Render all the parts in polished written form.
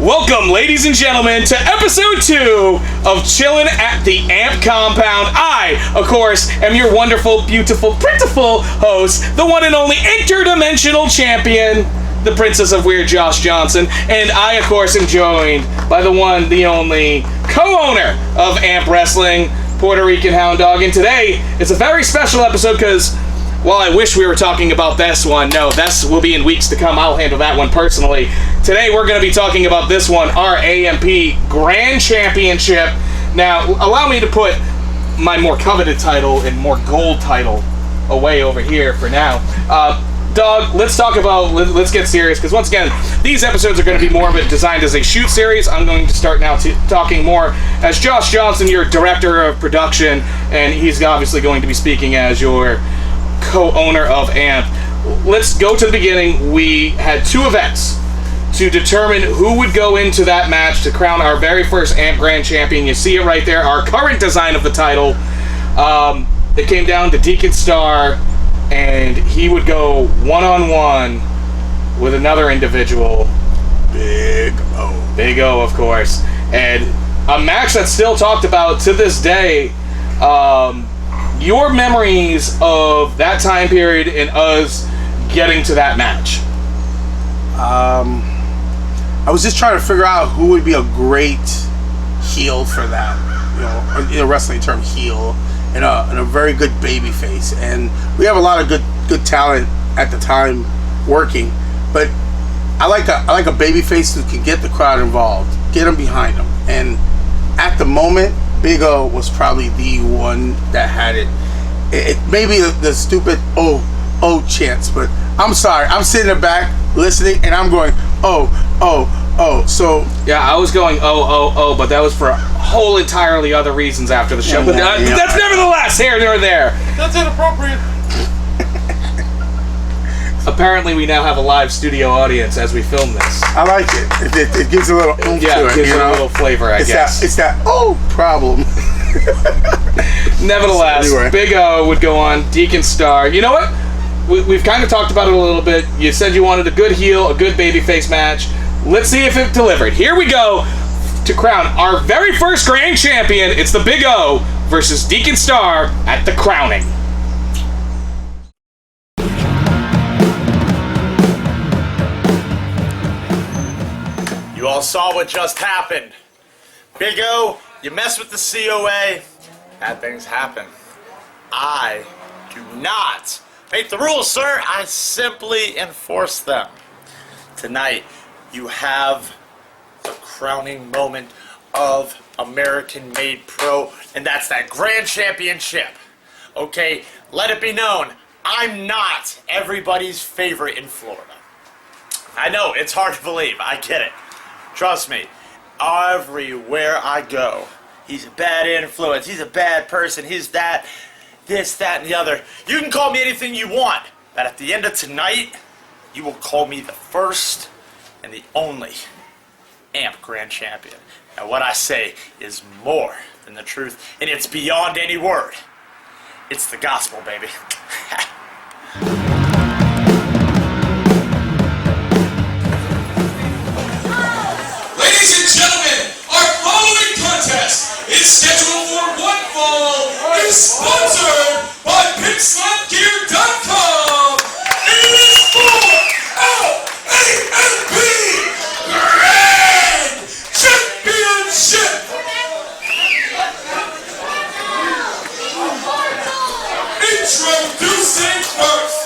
Welcome, ladies and gentlemen, to episode 2 of Chillin' at the Amp Compound. I, of course, am your wonderful, beautiful, printiful host, the one and only interdimensional champion, the Princess of Weird, Josh Johnson. And I, of course, am joined by the one, the only co-owner of Amp Wrestling, Puerto Rican Hound Dogg. And today, it's a very special episode because, while I wish we were talking about this one, no, this will be in weeks to come. I'll handle that one personally. Today we're going to be talking about this one, our AMP Grand Championship. Now, allow me to put my more coveted title and more gold title away over here for now. Dogg, let's let's get serious, because once again, these episodes are going to be more of it designed as a shoot series. I'm going to start now talking more as Josh Johnson, your director of production, and he's obviously going to be speaking as your co-owner of AMP. Let's go to the beginning. We had 2 events to determine who would go into that match to crown our very first AMP Grand Champion. You see it right there, our current design of the title. It came down to Deacon Star, and he would go one-on-one with another individual. Big O. Big O, of course. And a match that's still talked about to this day. Your memories of that time period and us getting to that match. I was just trying to figure out who would be a great heel for that. In a wrestling term, heel, and a very good baby face. And we have a lot of good talent at the time working, but I like a baby face who can get the crowd involved, get them behind them. And at the moment, Big O was probably the one that had it. It may be the stupid oh chance, but I'm sorry. I'm sitting in the back listening, and I'm going oh. So yeah, I was going oh, but that was for whole entirely other reasons after the show. But that's nevertheless here nor there. That's inappropriate. Apparently, we now have a live studio audience as we film this. I like it. It gives a little oomph to it. Yeah, it gives it a little flavor, I guess. It's that problem. Nevertheless, anyway. Big O would go on Deacon Star. You know what? We've kind of talked about it a little bit. You said you wanted a good heel, a good babyface match. Let's see if it delivered. Here we go to crown our very first Grand Champion. It's the Big O versus Deacon Star at the crowning. You all saw what just happened. Big O, you mess with the COA, bad things happen. I do not make the rules, sir. I simply enforce them. Tonight, you have the crowning moment of American-made pro, and that's that Grand Championship. Okay, let it be known, I'm not everybody's favorite in Florida. I know, it's hard to believe, I get it. Trust me, everywhere I go, he's a bad influence, he's a bad person, he's that, this, that, and the other. You can call me anything you want, but at the end of tonight, you will call me the first and the only AMP Grand Champion. Now what I say is more than the truth, and it's beyond any word. It's the gospel, baby. Ladies and gentlemen, our following contest is scheduled for one fall, is sponsored by PinkSlotGear.com. It is for AMP Grand Championship. Introducing first.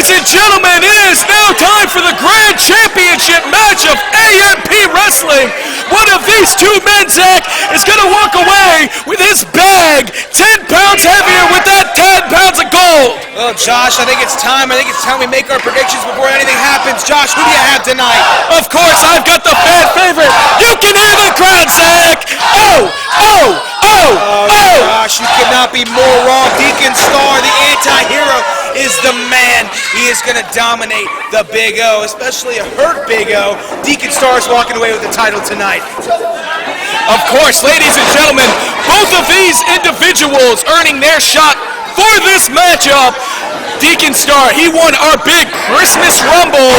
Ladies and gentlemen, it is now time for the Grand Championship match of AMP Wrestling. One of these two men, Zach, is going to walk away with his bag 10 pounds heavier with that 10 pounds of gold. Well, Josh, I think it's time. I think it's time we make our predictions before anything happens. Josh, who do you have tonight? Of course, I've got the fan favorite. You can hear the crowd, Zach. Oh, oh, oh, oh. Josh, you could not be more wrong. Deacon Star, the anti-hero, is the man. He is going to dominate the Big O, especially a hurt Big O. Deacon Star is walking away with the title tonight. Of course, ladies and gentlemen, both of these individuals earning their shot for this matchup. Deacon Star, he won our big Christmas Rumble,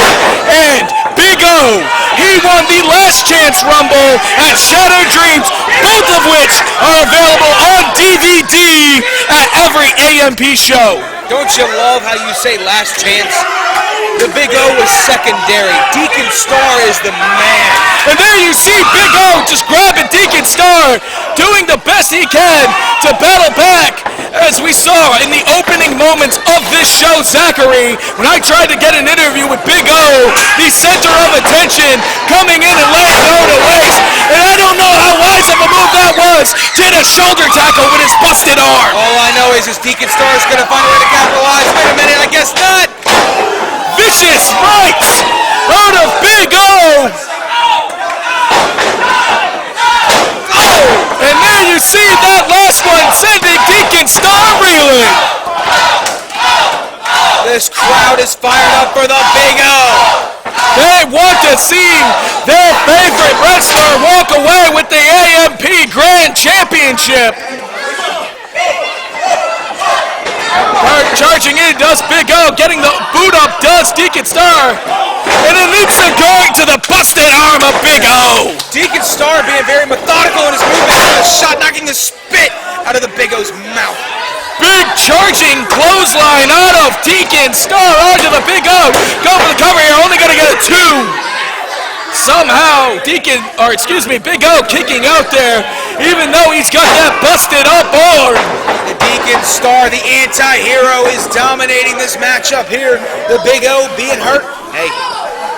and Big O, he won the Last Chance Rumble at Shattered Dreams, both of which are available on DVD at every AMP show. Don't you love how you say last chance? The Big O was secondary. Deacon Star is the man. And there you see Big O just grabbing Deacon Star, doing the best he can to battle back. As we saw in the opening moments of this show, Zachary, when I tried to get an interview with Big O, the center of attention, coming in and laying low to waist. And I don't know how wise of a move that was. Did a shoulder tackle with his busted arm. All I know is Deacon Star is going to find a way to capitalize. Wait a minute, I guess not. Vicious rights out of Big O. Oh, and there you see that last one sending Deacon Star reeling. This crowd is fired up for the Big O. They want to see their favorite wrestler walk away with the AMP Grand Championship. Charging in does Big O, getting the boot up does Deacon Star, and it leads to going to the busted arm of Big O. Deacon Star being very methodical in his movement, a shot knocking the spit out of the Big O's mouth. Big charging clothesline out of Deacon Star onto the Big O. Go for the cover here, only gonna get a 2. Somehow, Big O kicking out there, even though he's got that busted up arm. The Deacon Star, the anti-hero, is dominating this matchup here. The Big O being hurt. Hey,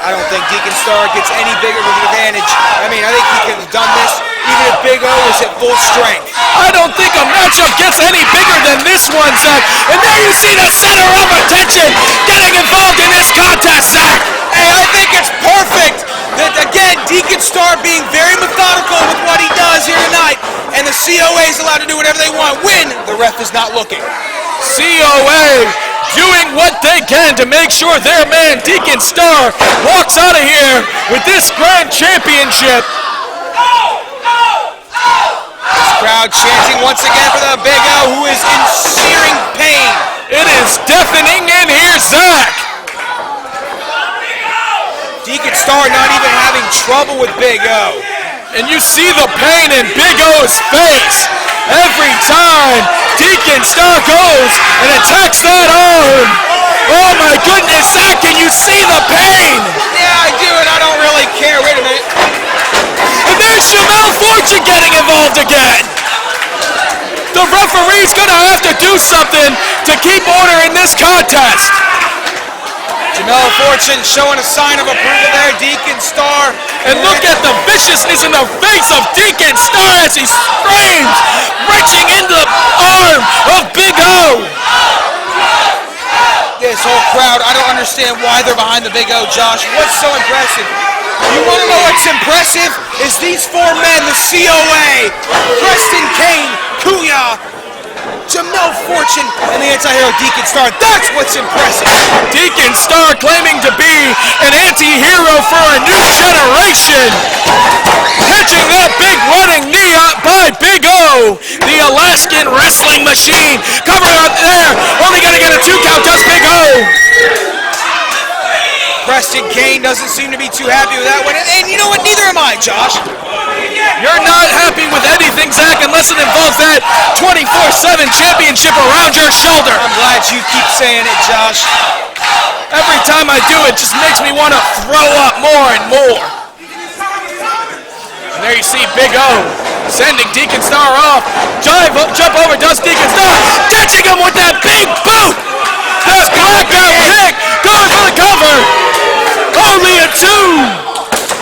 I don't think Deacon Star gets any bigger of an advantage. I mean, I think he could have done this even if Big O was at full strength. I don't think a matchup gets any bigger than this one, Zach. And there you see the center of attention getting involved in this contest, Zach. Hey, I think it's perfect that, again, Deacon Star being very methodical with what he does here tonight, and the COA is allowed to do whatever they want when the ref is not looking. COA doing what they can to make sure their man, Deacon Star, walks out of here with this Grand Championship. This crowd chanting once again for the Big O, who is in searing pain. It is deafening in here, Zach. Deacon Star not even having trouble with Big O. And you see the pain in Big O's face every time Deacon Star goes and attacks that arm. Oh my goodness, Zach, can you see the pain? Yeah, I do, and I don't really care. Wait a minute. And there's Jamal Fortune getting involved again. The referee's gonna have to do something to keep order in this contest. Jamal Fortune showing a sign of approval there. Deacon Star. And look at the viciousness in the face of Deacon Star as he screams, reaching into the arm of Big O. This whole crowd, I don't understand why they're behind the Big O, Josh. What's so impressive? You want to know what's impressive? Is these four men, the COA, Preston Kane, Kuya, Jamal Fortune, and the anti-hero Deacon Star. That's what's impressive. Deacon Star claiming to be an anti-hero for a new generation. Catching that big running knee up by Big O, the Alaskan wrestling machine. Cover up there. Only going to get a 2 count, does Big O. Preston Kane doesn't seem to be too happy with that one. And you know what? Neither am I, Josh. You're not happy with anything, Zach, unless it involves that 24/7 championship around your shoulder. I'm glad you keep saying it, Josh. Every time I do it, just makes me want to throw up more and more. And there you see Big O sending Deacon Star off. Jump over, does Deacon Star, catching him with that big boot. This black belt kick Going for the cover. Only a 2.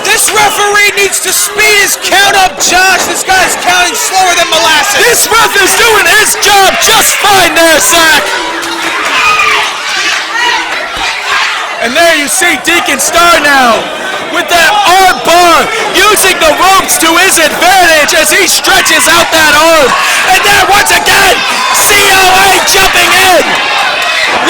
This referee needs to speed his count up, Josh. This guy's counting slower than molasses. This ref is doing his job just fine there, Zach. And there you see Deacon Star now with that arm bar, using the ropes to his advantage as he stretches out that arm. And there once again, COA jumping in,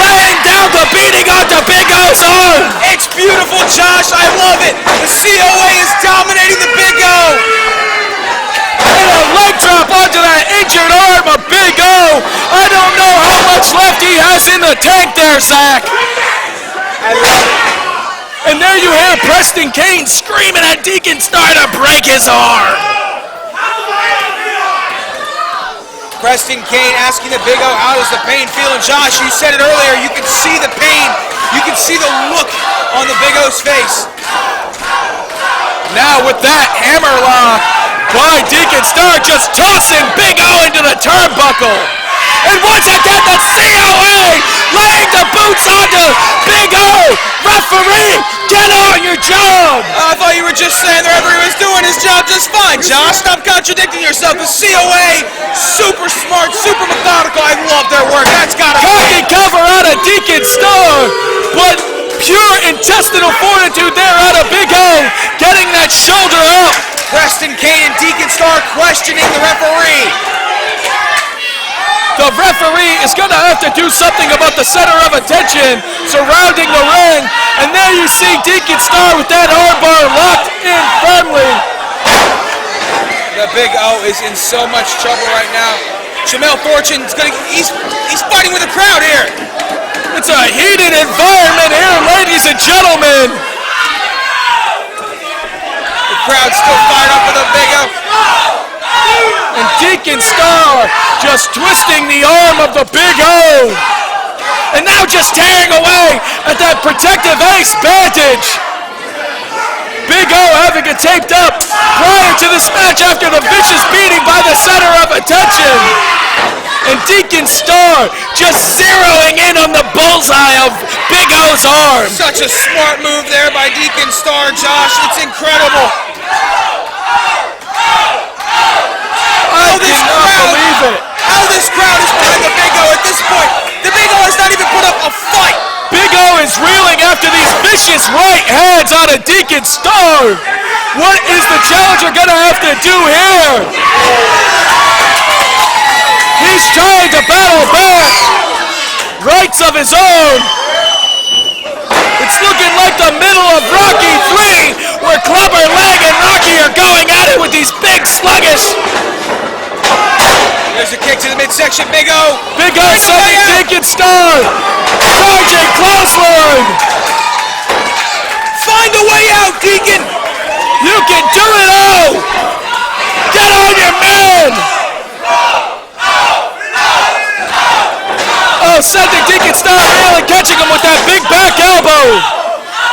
laying down the beating onto Big O's arm. It's beautiful, Josh. I love it. The COA is dominating the Big O. And a leg drop onto that injured arm of Big O. I don't know how much left he has in the tank there, Zach. I love it. And there you hear Preston Kane screaming at Deacon Star to break his arm. Preston Kane asking the Big O, how does the pain feel? And Josh, you said it earlier, you can see the pain. You can see the look on the Big O's face. Now with that hammerlock by Deacon Star, just tossing Big O into the turnbuckle. And once again, the COA laying the boots onto Big O. Referee, get on your job. I thought you were just saying the referee was doing his job just fine, Josh. Stop contradicting yourself. The COA, super smart, super methodical. I love their work. That's got to be. Cocky cover out of Deacon Star, but pure intestinal fortitude there out of Big O, getting that shoulder up. Preston Kane and Deacon Star questioning the referee. The referee is going to have to do something about the center of attention surrounding the ring. And there you see Deacon Star with that armbar locked in firmly. The Big O is in so much trouble right now. Jamel Fortune's he's fighting with the crowd here. It's a heated environment here, ladies and gentlemen. The crowd's still fired up with the Big O. And Deacon Star just twisting the arm of the Big O. And now just tearing away at that protective ace bandage. Big O having it taped up prior to this match after the vicious beating by the center of attention. And Deacon Star just zeroing in on the bullseye of Big O's arm. Such a smart move there by Deacon Star, Josh. It's incredible. How this crowd is behind the Big O at this point. The Big O has not even put up a fight. Big O is reeling after these vicious right hands out of Deacon Star. What is the challenger going to have to do here? He's trying to battle back. Rights of his own. It's looking like the middle of Rocky 3, where Clubber Lang and Rocky are going at it with these big sluggish. There's a kick to the midsection, Big O. Big O sending Deacon Star. Charging clothesline. Find a way out, Deacon. You can do it, O. Get on your man. Oh, sending Deacon Star really catching him with that big back elbow.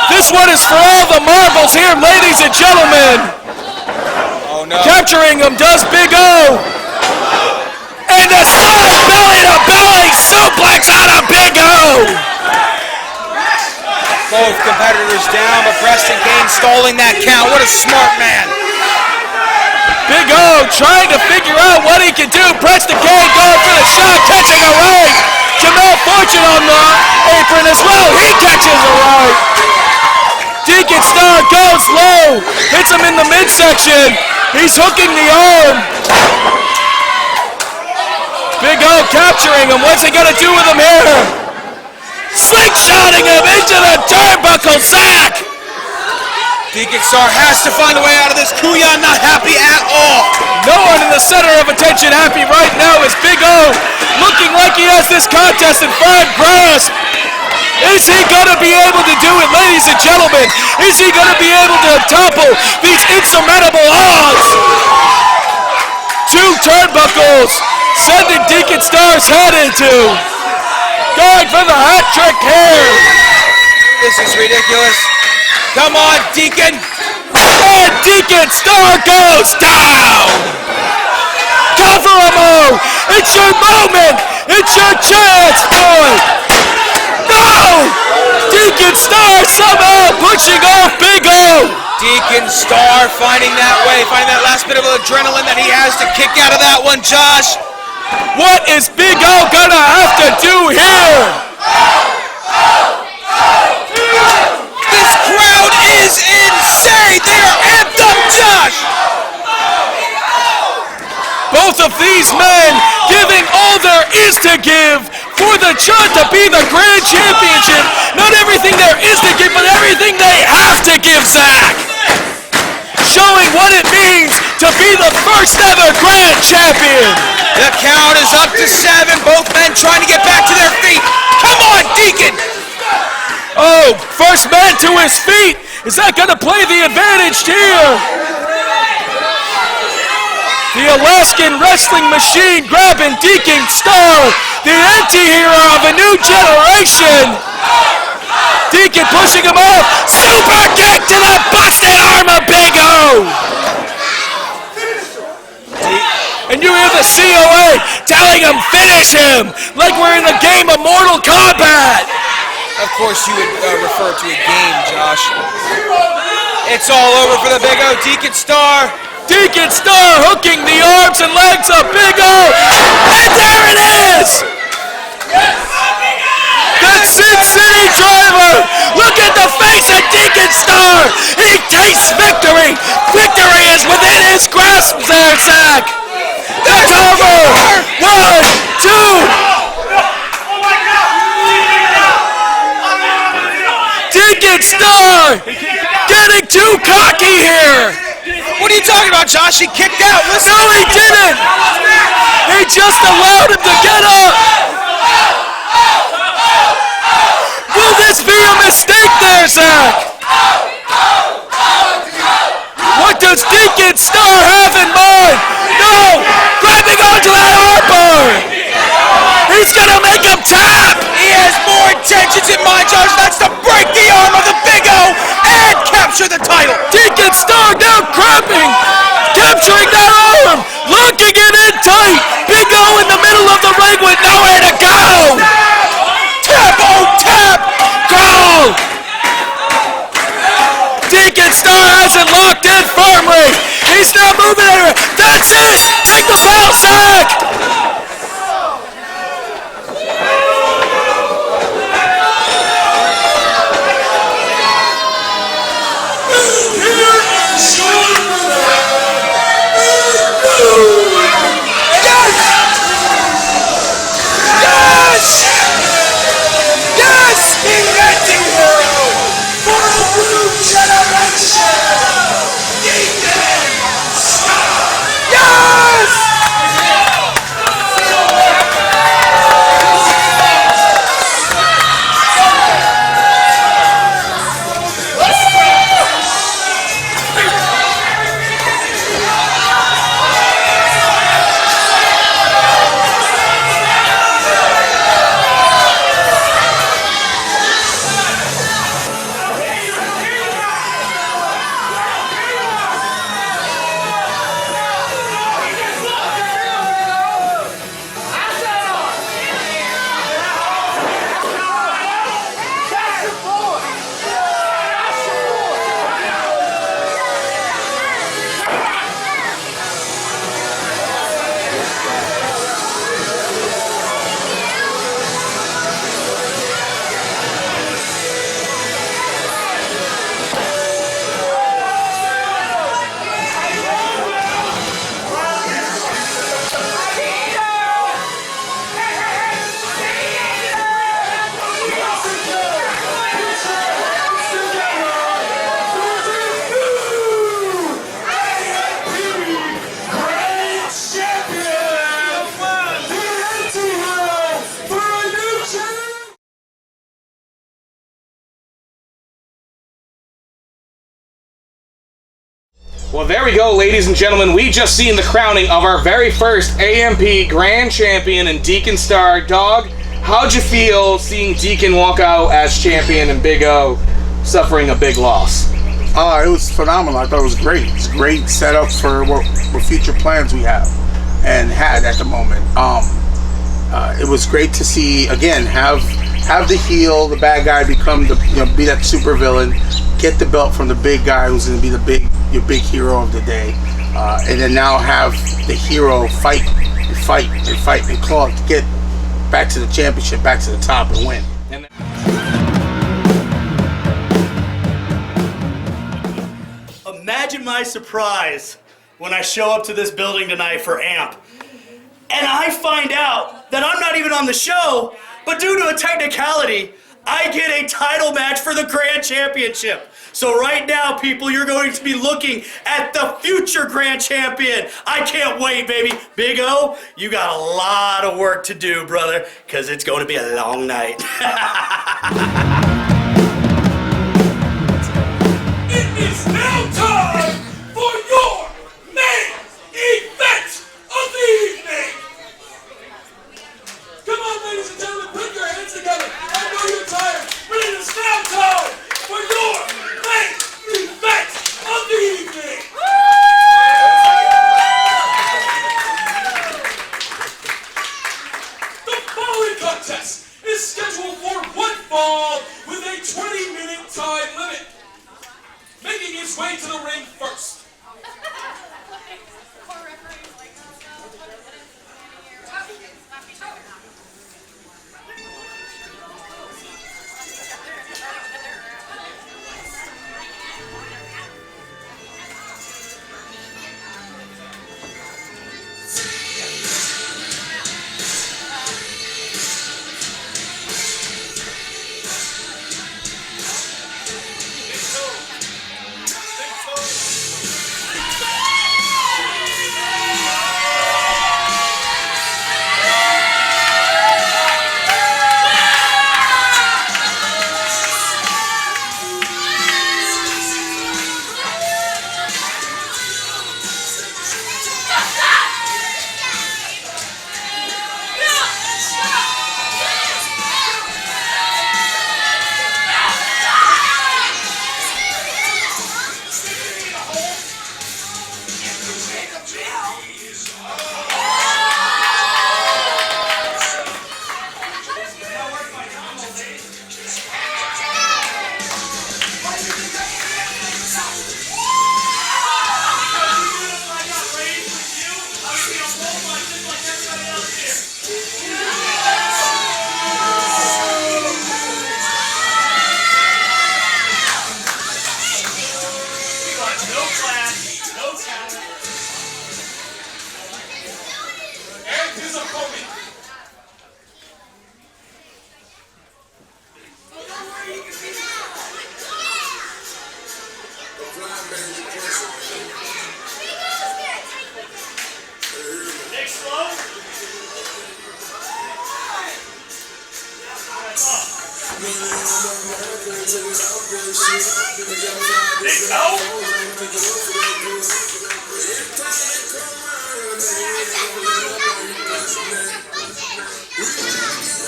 This one is for all the marbles here, ladies and gentlemen. Oh, no. Capturing him does Big O. And a solid belly-to-belly suplex out of Big O. Both competitors down, but Preston Kane stalling that count. What a smart man. Big O trying to figure out what he can do. Preston Kane going for the shot, catching a right. Jamel Fortune on the apron as well. He catches a right. Deacon Star goes low, hits him in the midsection. He's hooking the arm. Big O capturing him. What's he gonna do with him here? Slingshotting him into the turnbuckle, Zach! Deacon Star has to find a way out of this. Kuya not happy at all. No one in the center of attention happy right now is Big O looking like he has this contest in firm grasp. Is he gonna be able to do it, ladies and gentlemen? Is he gonna be able to topple these insurmountable odds? 2 turnbuckles. Sending Deacon Star's head into. Going for the hat trick here. This is ridiculous. Come on, Deacon. And Deacon Star goes down. Cover him, O. It's your moment. It's your chance, boy. No! Deacon Star somehow pushing off Big O. Deacon Star finding that way, finding that last bit of adrenaline that he has to kick out of that one, Josh. What is Big O gonna have to do here? This crowd is insane. They are amped up, Josh. Both of these men giving all there is to give for the shot to be the grand championship. Not everything there is to give, but everything they have to give, Zach. Showing what it means to be the first ever grand champion. The count is up to 7. Both men trying to get back to their feet. Come on, Deacon. Oh, first man to his feet. Is that going to play the advantage here? The Alaskan wrestling machine grabbing Deacon Star, the anti-hero of a new generation. Deacon pushing him off. Super kick to the busted arm of Big O. And you hear the COA telling him, finish him, like we're in the game of Mortal Kombat. Of course you would refer to a game, Josh. It's all over for the Big O. Deacon Star. Deacon Star hooking the arms and legs of Big O. And there it is! The Sin City Driver! Look at the face of Deacon Star! He tastes victory! Victory is within his grasp there, Zach! The cover! 1, 2! Deacon Star! Getting too cocky here! What are you talking about, Josh? He kicked out. Listen. No, he didn't! He just allowed him to get up! Will this be a mistake there, Zach? What does Deacon Star have in mind? No! Grabbing onto that armbar! He's gonna make him tap! He has more intentions in mind, Josh. That's to break the arm of the Big O and capture the title. Deacon Star now grabbing, capturing that arm, locking it in tight. Big O in the middle of the ring with nowhere to go. Tap, oh tap, go. Deacon Star has it locked in firmly. He's now moving it. That's it. Take the foul, Zach. Well, there we go, ladies and gentlemen. We just seen the crowning of our very first AMP Grand Champion in Deacon Star. Dog, how'd you feel seeing Deacon walk out as champion and Big O suffering a big loss? It was phenomenal. I thought it was great. It's a great setup for what future plans we have and had at the moment. It was great to see, again, have have the heel, the bad guy, become the be that super villain, get the belt from the big guy who's going to be your big hero of the day, and then now have the hero fight and claw to get back to the championship, back to the top, and win. Imagine my surprise when I show up to this building tonight for AMP, and I find out that I'm not even on the show, but due to a technicality, I get a title match for the Grand Championship. So right now, people, you're going to be looking at the future Grand Champion. I can't wait, baby. Big O, you got a lot of work to do, brother, because it's going to be a long night. It is now time for your main event of the evening. Come on, ladies and gentlemen, put your hands together. I know you're tired, but it is now time for your main event of the evening. The following contest is scheduled for one fall with a 20-minute time limit. Making his way to the ring first.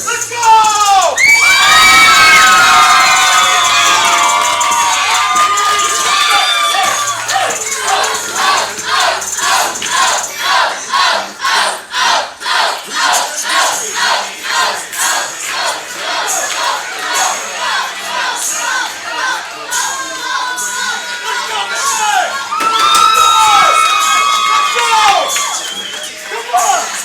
Let's go! Come on!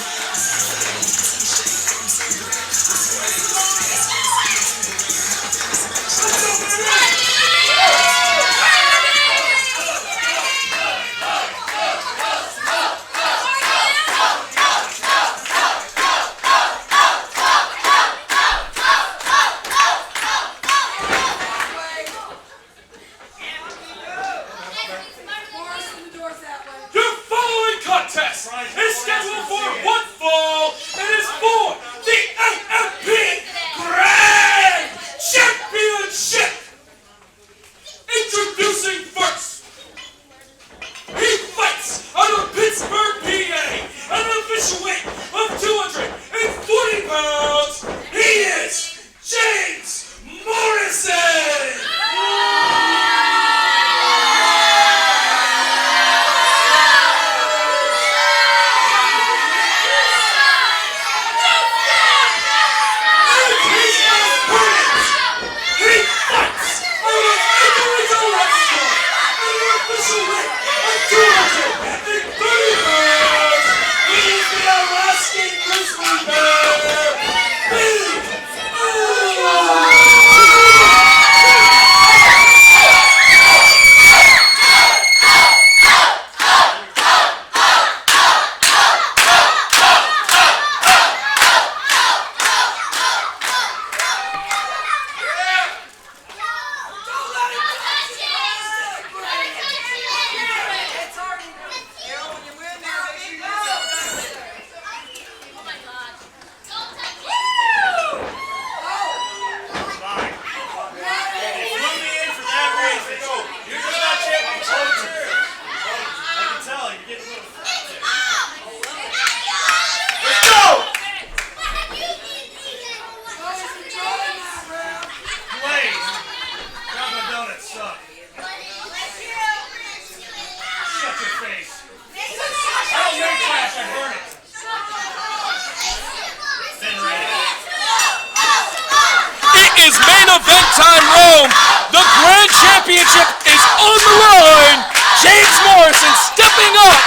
time, Rome. The Grand Championship is on the line. James Morrison stepping up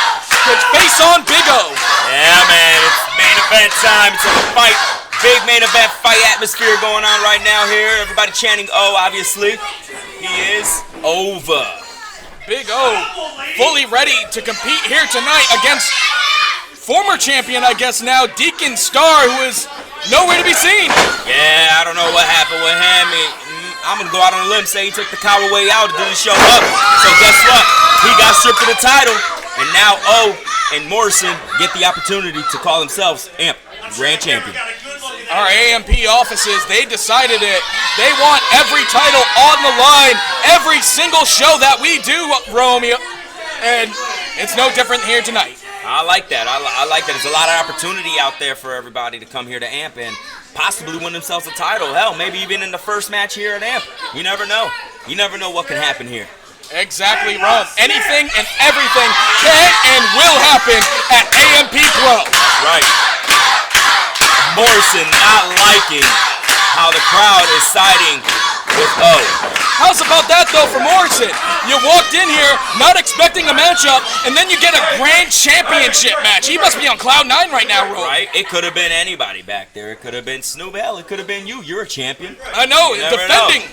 to face on Big O. Yeah, man, it's main event time. It's a fight. Big main event fight atmosphere going on right now here. Everybody chanting O, obviously. He is over. Big O fully ready to compete here tonight against former champion, I guess now, Deacon Starr, who is nowhere to be seen. Yeah, I don't know what happened with him. I'm going to go out on a limb, say he took the coward way out and didn't show up. So guess what? He got stripped of the title. And now O and Morrison get the opportunity to call themselves AMP Grand Champion. Our AMP offices, they decided it. They want every title on the line, every single show that we do, Romeo. And it's no different here tonight. I like that. I like that. There's a lot of opportunity out there for everybody to come here to AMP and possibly win themselves a title. Hell, maybe even in the first match here at AMP. You never know. You never know what can happen here. Exactly, Rome. Anything and everything can and will happen at AMP Pro. Right. Morrison not liking how the crowd is siding with O. How's about that, though, for Morrison? You walked in here not expecting a matchup, and then you get a Grand Championship match. He must be on cloud 9 right now, Rome. Right? It could have been anybody back there. It could have been Snoop. Hell, it could have been you. You're a champion. I know, defending.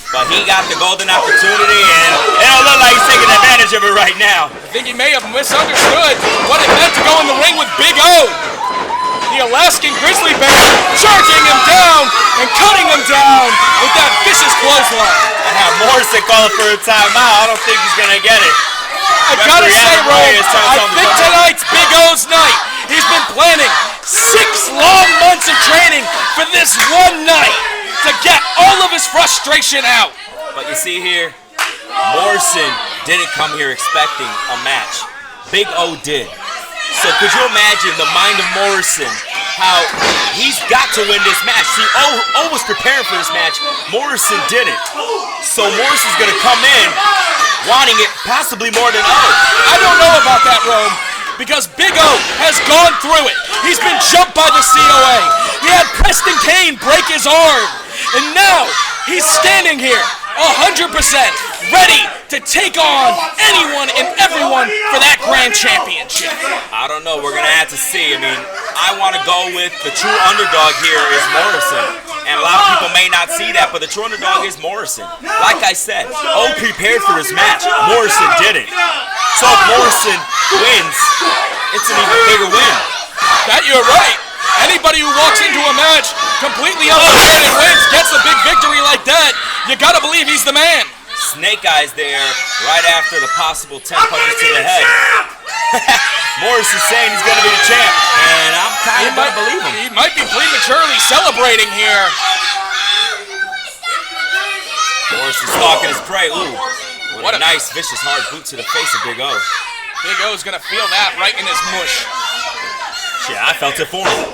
But he got the golden opportunity, and it don't look like he's taking advantage of it right now. I think he may have misunderstood what it meant to go in the ring with Big O. The Alaskan Grizzly Bear charging him down and cutting him down with that vicious clothesline. And have Morrison calling for a timeout. I don't think he's going to get it. I gotta say, Rome, I think tonight's Big O's night. He's been planning 6 long months of training for this one night to get all of his frustration out. But you see here, Morrison didn't come here expecting a match. Big O did. So could you imagine the mind of Morrison, how he's got to win this match? See, O was preparing for this match. Morrison didn't. So Morrison's going to come in wanting it possibly more than O. I don't know about that, Rome, because Big O has gone through it. He's been jumped by the COA. He had Preston Kane break his arm. And now he's standing here 100% ready to take on anyone and everyone for that Grand Championship. I don't know. We're going to have to see. I mean, I want to go with the true underdog here is Morrison. And a lot of people may not see that, but the true underdog is Morrison. Like I said, O prepared for this match. Morrison didn't. So if Morrison wins, it's an even bigger win. That you're right. Anybody who walks into a match completely unprepared and wins gets a big victory like that. You gotta believe he's the man. Snake Eyes there right after the possible 10 punches to the head. Morrison's saying he's gonna be the champ, and I'm kind of gonna believe him. He might be prematurely celebrating here. Morrison's stalking his prey. Ooh, what a nice, vicious, hard boot to the face of Big O. Big O's gonna feel that right in his mush. Shit, I felt it for him.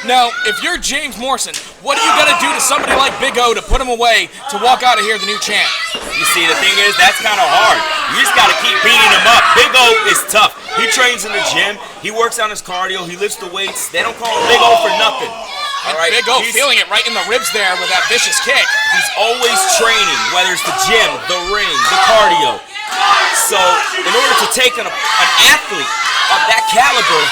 Now, if you're James Morrison, what do you gotta do to somebody like Big O to put him away to walk out of here the new champ? You see, the thing is, that's kind of hard. You just gotta keep beating him up. Big O is tough. He trains in the gym. He works on his cardio. He lifts the weights. They don't call him Big O for nothing. All right, Big O feeling it right in the ribs there with that vicious kick. He's always training, whether it's the gym, the ring, the cardio. So, in order to take an athlete of that caliber,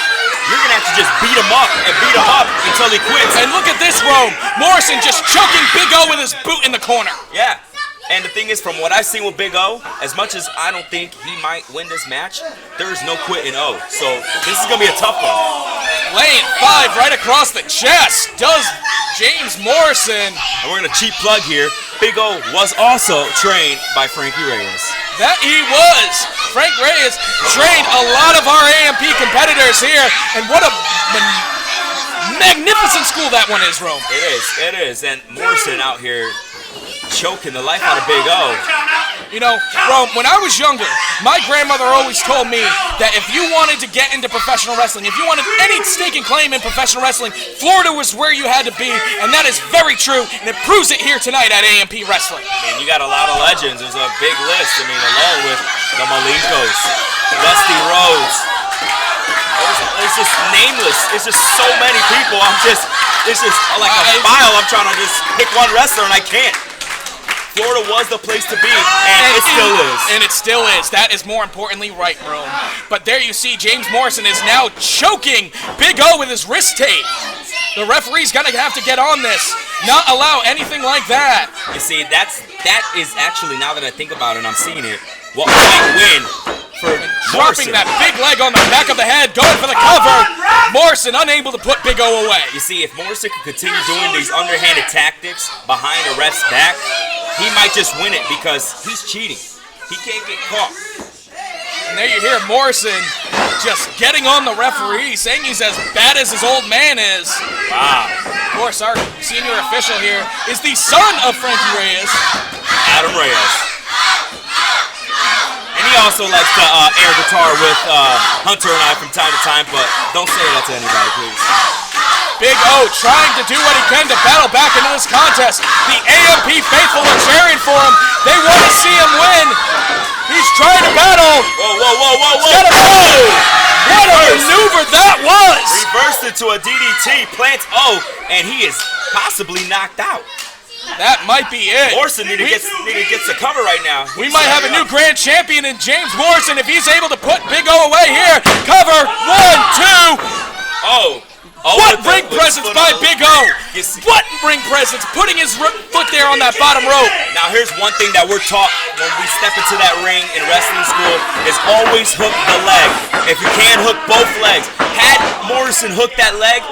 you're going to have to just beat him up and beat him up until he quits. And look at this, Rome. Morrison just choking Big O with his boot in the corner. Yeah. And the thing is, from what I've seen with Big O, as much as I don't think he might win this match, there is no quit in O. So this is going to be a tough one. Laying 5 right across the chest does James Morrison. And we're going to cheap plug here. Big O was also trained by Frankie Reyes. That he was. Frank Reyes trained a lot of our AMP competitors here. And what a magnificent school that one is, Rome. It is. And Morrison out here choking the life out of Big O. You know, Rome, when I was younger, my grandmother always told me that if you wanted to get into professional wrestling, if you wanted any stake and claim in professional wrestling, Florida was where you had to be, and that is very true, and it proves it here tonight at AMP Wrestling. I mean, you got a lot of legends. There's a big list. I mean, along with the Malinkos, Dusty Rhodes. It's just nameless. It's just so many people. I'm just It's just like a file. I'm trying to just pick one wrestler, and I can't. Florida was the place to be, and it still is. And it still is. That is more importantly right, Rome. But there you see James Morrison is now choking Big O with his wrist tape. The referee's gonna have to get on this. Not allow anything like that. You see, that is actually, now that I think about it and I'm seeing it, what might win for Dropping Morrison. that big leg on the back of the head, going for the cover. Morrison unable to put Big O away. You see, if Morrison could continue doing these underhanded tactics behind a ref's back, he might just win it because he's cheating. He can't get caught. And there you hear Morrison just getting on the referee, saying he's as bad as his old man is. Wow. Of course, our senior official here is the son of Frankie Reyes. Adam Reyes. And he also likes to air guitar with Hunter and I from time to time, but don't say that to anybody, please. Big O trying to do what he can to battle back into this contest. The AMP faithful are cheering for him. They want to see him win. He's trying to battle. Whoa. What a maneuver that was. Reversed it to a DDT, plants O, and he is possibly knocked out. That might be it. Morrison need to get the cover right now. We might have a new grand champion in James Morrison if he's able to put Big O away here. Cover, 1, 2. Oh. What ring presence by Big O! What ring presence, putting his foot there on that bottom rope. Now here's one thing that we're taught when we step into that ring in wrestling school is always hook the leg. If you can, hook both legs. Had Morrison hooked that leg,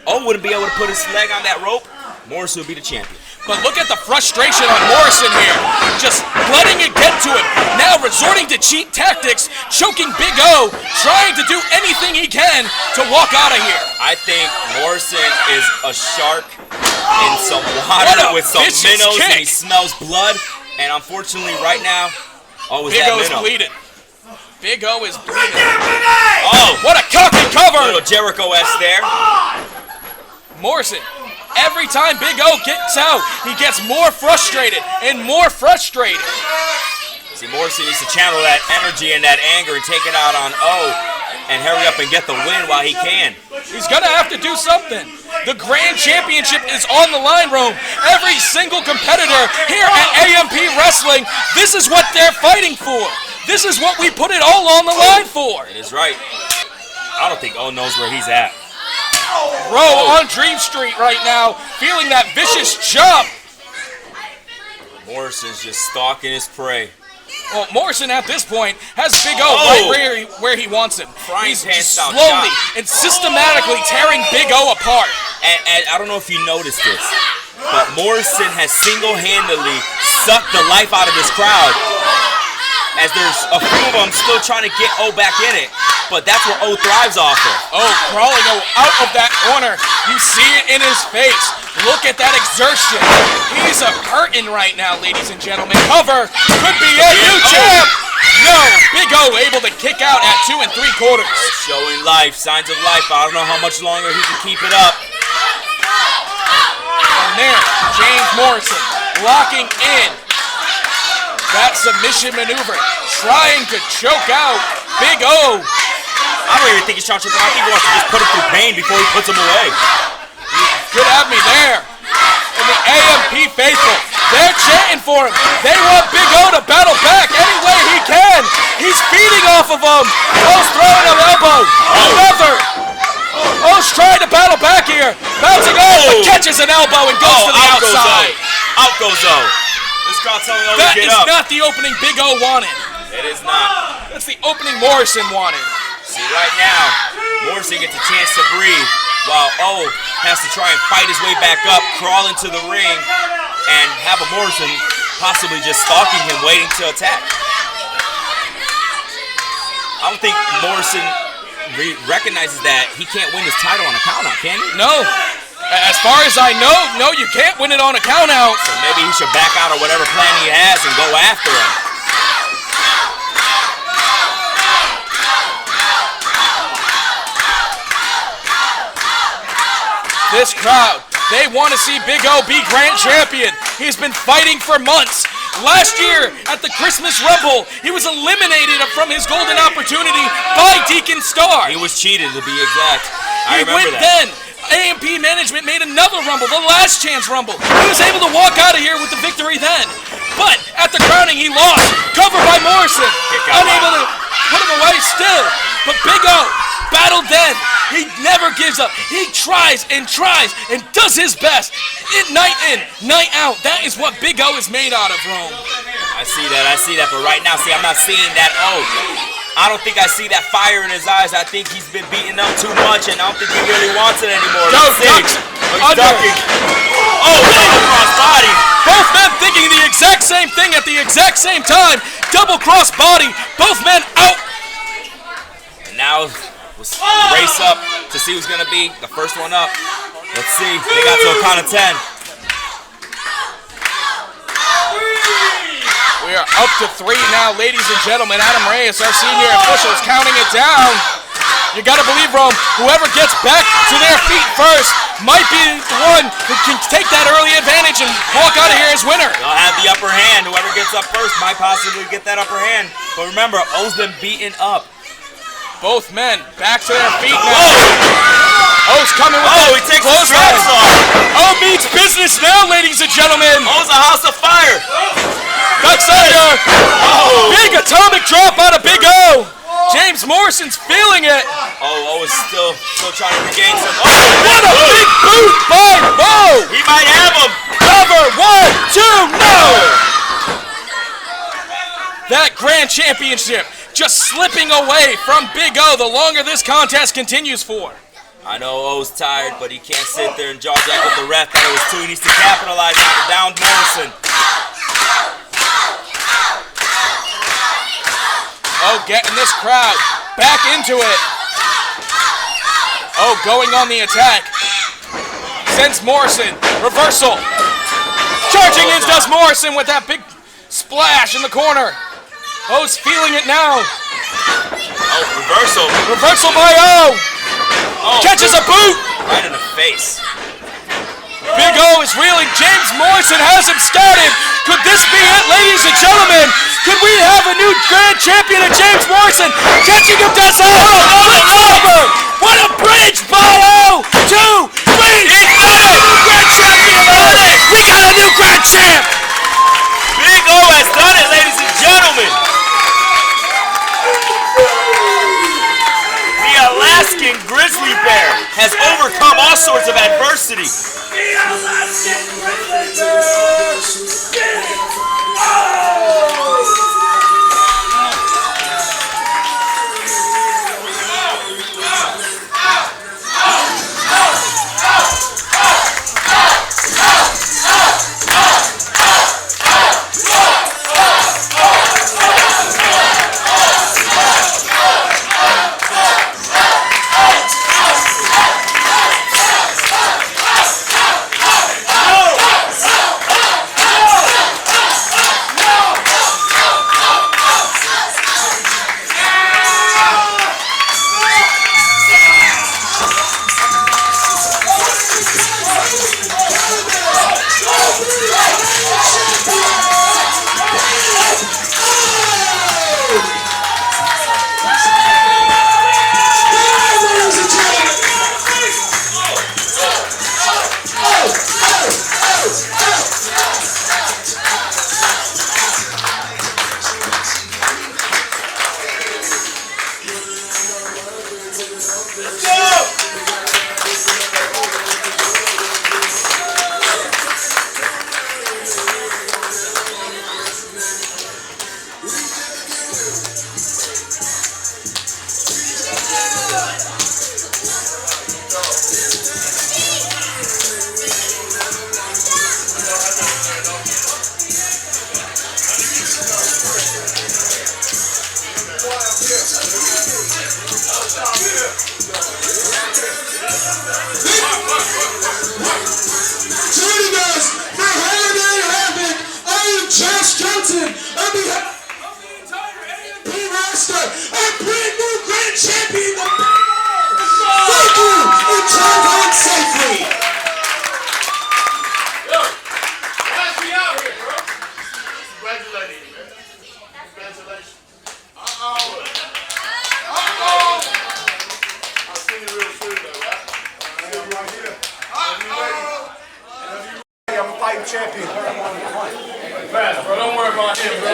O wouldn't be able to put his leg on that rope. Morrison would be the champion. But look at the frustration on Morrison here. Just letting it get to him. Now resorting to cheat tactics, choking Big O, trying to do anything he can to walk out of here. I think Morrison is a shark in some water with some minnows, and he smells blood. And unfortunately, right now, Big O's bleeding. Big O is bleeding. Oh, what a cock and cover! Little Jericho-esque there. Morrison. Every time Big O gets out, he gets more frustrated and more frustrated. See, Morrison needs to channel that energy and that anger and take it out on O and hurry up and get the win while he can. He's going to have to do something. The Grand Championship is on the line, Rome. Every single competitor here at AMP Wrestling, this is what they're fighting for. This is what we put it all on the line for. It is right. I don't think O knows where he's at. Rowe on Dream Street right now, feeling that vicious chop. Morrison's just stalking his prey. Well, Morrison at this point has Big O right where he wants him. He's just slowly and systematically tearing Big O apart. And I don't know if you noticed this, but Morrison has single-handedly sucked the life out of this crowd. As there's a few of them still trying to get O back in it. But that's what O thrives off of. Oh, crawling O out of that corner. You see it in his face. Look at that exertion. He's hurting right now, ladies and gentlemen. Cover. Could be it. New champ. No. Big O able to kick out at 2 3/4. Showing life. Signs of life. I don't know how much longer he can keep it up. And there, James Morrison locking in. That submission maneuver, trying to choke out Big O. I don't even think he's trying to choke him. I think he wants to just put him through pain before he puts him away. Could have me there. And the AMP faithful, they're chanting for him. They want Big O to battle back any way he can. He's feeding off of him. O's throwing an elbow. Another. O's trying to battle back here. Bouncing off, but catches an elbow and goes to the outside. Out goes O. This crowd telling O to get up. That is not the opening Big O wanted. It is not. That's the opening Morrison wanted. See, right now, Morrison gets a chance to breathe while O has to try and fight his way back up, crawl into the ring, and have a Morrison possibly just stalking him, waiting to attack. I don't think Morrison recognizes that he can't win his title on a countout, can he? No. As far as I know, no, you can't win it on a countout. So maybe he should back out of whatever plan he has and go after him. This crowd, they want to see Big O be grand champion. He's been fighting for months. Last year at the Christmas Rumble, he was eliminated from his golden opportunity by Deacon Starr. He was cheated, to be exact. I He remember went that. then. AMP management made another Rumble, the last chance Rumble. He was able to walk out of here with the victory then. But at the crowning, he lost. Covered by Morrison. Unable to put him away still. But Big O battled then. He never gives up. He tries and does his best. Night in, night out. That is what Big O is made out of, Rome. I see that. But right now, I'm not seeing that. I don't think I see that fire in his eyes. I think he's been beaten up too much, and I don't think he really wants it anymore. Go, Let's see. ducks, He's under. ducking. Double cross body. Both men thinking the exact same thing at the exact same time. Double cross body. Both men out. And now we'll race up to see who's going to be the first one up. Let's see. They got to a count of 10. We are up to 3 now, ladies and gentlemen. Adam Reyes, our senior official, is counting it down. You gotta believe, Rome, whoever gets back to their feet first might be the one who can take that early advantage and walk out of here as winner. They'll have the upper hand. Whoever gets up first might possibly get that upper hand. But remember, O's been beaten up. Both men back to their feet now. O's coming with he takes the straps off. O means business now, ladies and gentlemen. O's a house of fire. Ducks under. Big atomic drop out of Big O. James Morrison's feeling it. O is still trying to regain some. What a big boot by Bo. He might have him. Cover, 1, 2, no. That grand championship just slipping away from Big O the longer this contest continues for. I know O's tired, but he can't sit there and jaw jack with the ref. That it was 2. He needs to capitalize on the downed Morrison. Oh, getting this crowd back into it. Oh, going on the attack. Sends Morrison. Reversal. Charging in does Morrison with that big splash in the corner. O's feeling it now. Reversal. Reversal by O. Catches a boot. Right in the face. Big O is reeling. James Morrison has him scouted. Could this be it, ladies and gentlemen? Could we have a new grand champion of James Morrison? Catching him down. Flips over. What a bridge by O. 2, 3. He got it. Grand champion. We got a new grand champ. Big O has done it, ladies and gentlemen. The Alaskan grizzly bear has overcome all sorts of adversity. I'm a fighting champion. Fast, bro. Don't worry about him, bro.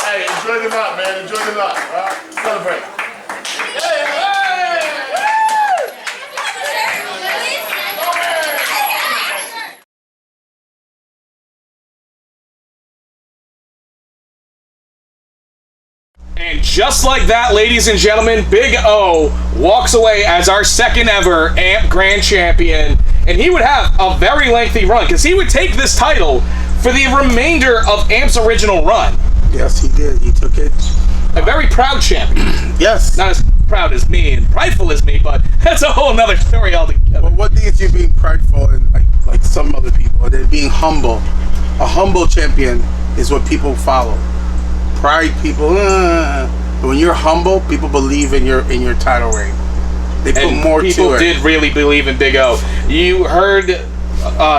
Hey, enjoy the night, man. Enjoy the night. All right? Celebrate. And just like that, ladies and gentlemen, Big O walks away as our second ever AMP Grand Champion. And he would have a very lengthy run, because he would take this title for the remainder of AMP's original run. Yes, he did. He took it. A very proud champion. Yes. Not as proud as me and prideful as me, but that's a whole nother story altogether. But one thing is you being prideful and like some other people, and then being humble. A humble champion is what people follow. Pride people, but when you're humble, people believe in your title reign. They put more to it. People did really believe in Big O. You heard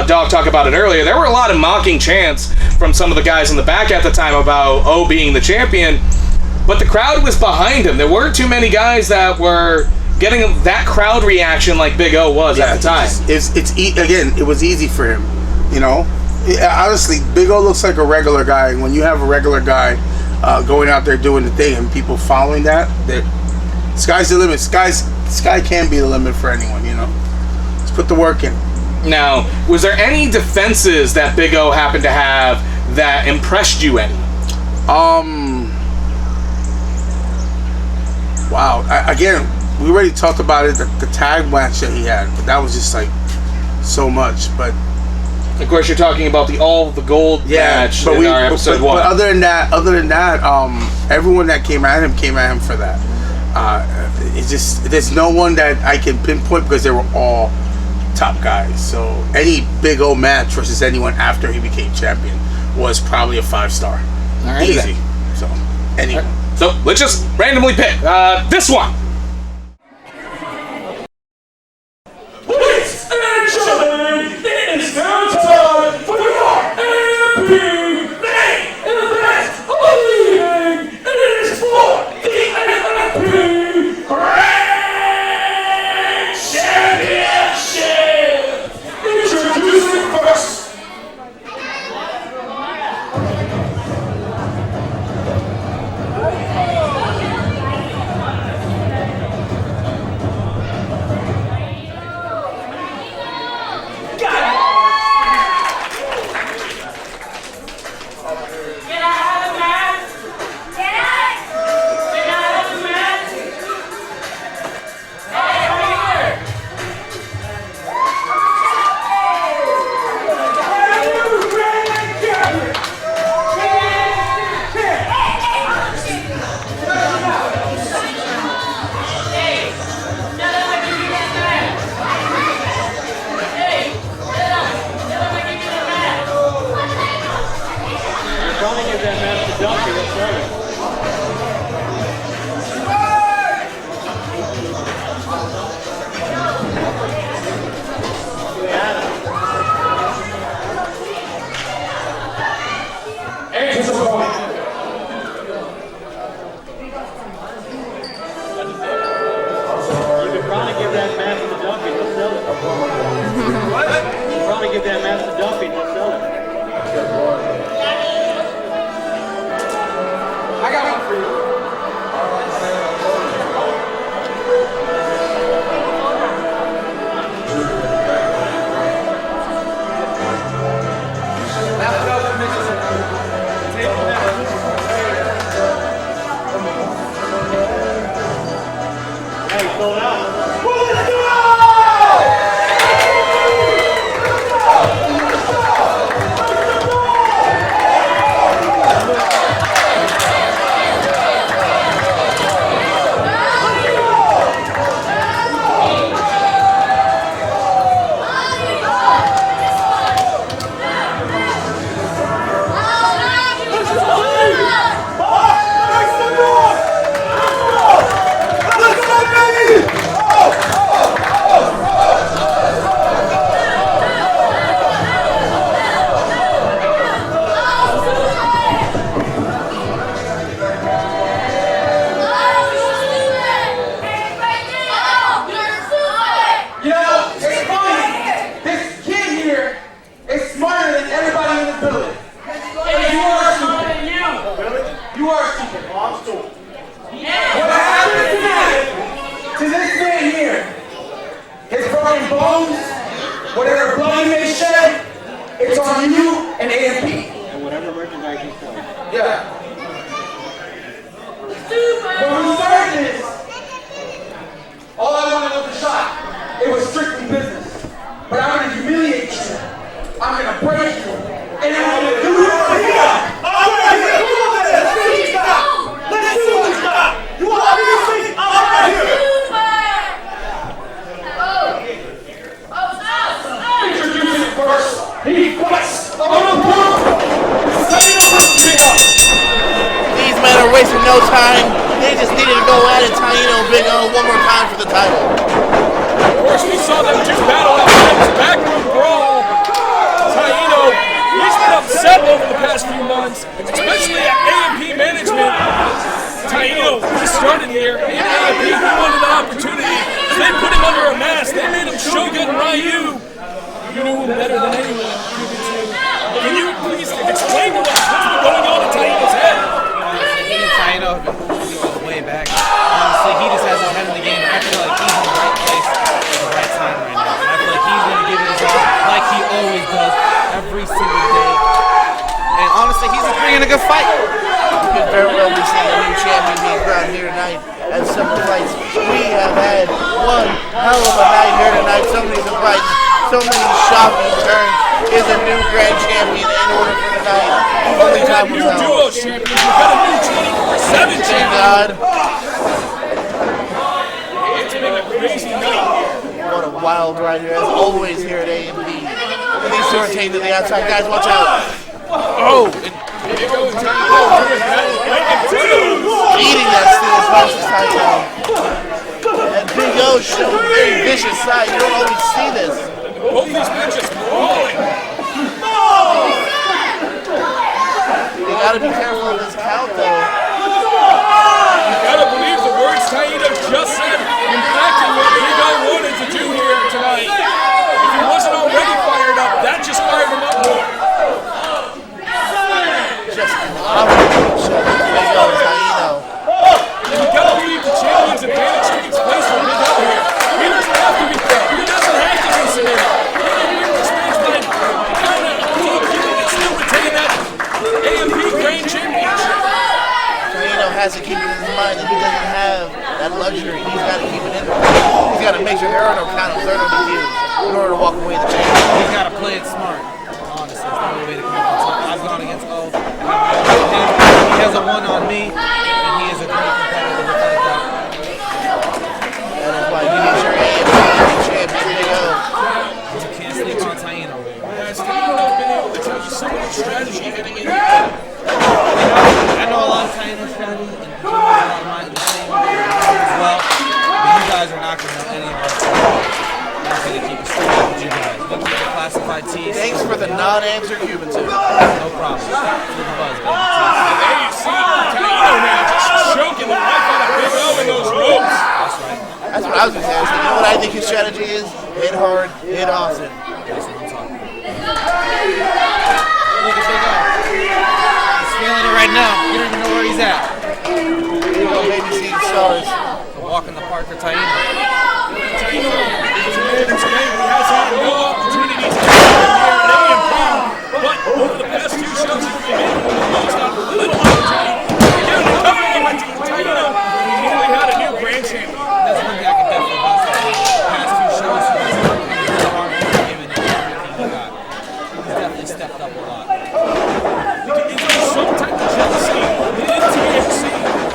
Dogg talk about it earlier. There were a lot of mocking chants from some of the guys in the back at the time about O being the champion, but the crowd was behind him. There weren't too many guys that were getting that crowd reaction like Big O was at the time. It was easy for him, you know. Honestly, Big O looks like a regular guy, and when you have a regular guy going out there doing the thing and people following that, sky's the limit. Sky can be the limit for anyone, you know. Let's put the work in. Now, was there any defenses that Big O happened to have that impressed you any? Wow. Again, we already talked about it, the tag match that he had, but that was just like so much. But of course, you're talking about the All the Gold match in our episode 1. But other than that, everyone that came at him for that. It's just, there's no one that I can pinpoint because they were all top guys. So any Big O match versus anyone after he became champion was probably a 5-star. All right, easy. then. So anyone. Right. So let's just randomly pick this one. Ladies and gentlemen, it is now time for your MP main event of the evening, and it is for the MP Grand Championship. Introducing first. on you and AMP. And whatever merchandise you sell. Yeah. When we started this, all I wanted was a shot. It was strictly business. But I'm gonna humiliate you. I'm gonna break you. And I'm gonna do it for you. You want me to see? I'm right here. Introduce him first. He fights on the world. These men are wasting no time. They just needed to go at it, Taino and Big O, one more time for the title. Of course, we saw them two battle out in this backroom brawl. Taino, he's been upset over the past few months, especially at AMP management. Taino, he started here in AMP, he wanted an opportunity. They put him under a mask, they made him Shogun Ryu. You knew him better than anyone. Can you please explain to us what's been going on in Taino's head? Taino has been going way back. Honestly, he just has his head in the game. I feel like he's in the right place at the right time right now. I feel like he's going to give it his all like he always does every single day. And honestly, he's just bringing a good fight. You could very well be seeing a new champion being crowned here tonight at Simple Fights. We have had one hell of a night here tonight. So many surprises, so many shocking turns. Is a new grand champion in order for tonight. Only time will tell. Duo champion, we've got a new 24/7 Thank champion. God. It's been a crazy night. What a wild ride here, as always here at AMP. These two are taken to the outside. Guys, watch out. Oh! Eating that steel versus Taino. And Big O showing a very vicious side. You don't always see this. Both these men just brawling. You gotta be careful of this count, though. You gotta believe the words Taino just said. In fact, what Big O wanted to do here tonight. If he wasn't already fired up, that just fired him up more. Just phenomenal show. Big O and Taino. You gotta believe the champion's advantage takes place for Big O here. He doesn't have to be proud. He doesn't have to be submitted. AMP Grand Championship. Taino has to keep it in his mind that he doesn't have that luxury. He's got to keep it in there. He's got to make sure there are no count outs, there are no DQs in order to walk away the champion. He's got to play it smart. Honestly, it's the only way to come up. I've gone against O. He has a one on me, and he is a great competitor without a doubt. That is why you need your AMP champion, Big O. You can't sleep on Taino. Has Taino been able to tell you some of the strategy heading in here? I know a lot of Taino strategy, and he knows a lot of mine the same as well. But you guys are not going to know any of us. I'm going to keep it straight up with you guys. We keep the classified teas. Thanks for the non-answer Cuban too. No problem. Keep the buzz, baby. There you see Taino now just choking the life out of Big O in those ropes. That's right. That's what I was going to say. You know what I think his strategy is? Hit hard, hit Austin. That's what I'm talking about. Look at Big O. He's feeling it right now. You don't even know where he's at. Big O maybe seeing stars. A walk in the park for Taino. Taino is a man who's claimed he has had no opportunities to come here at AMP, but over the past few shows he's been able to close out a little opportunity. Again, recovering with Taino, he's only had a new grand champion. That's one thing I can definitely bounce off. The past few shows, he's working really hard and giving it everything he got. He's definitely stepped up a lot. Is there some type of jealousy in THC?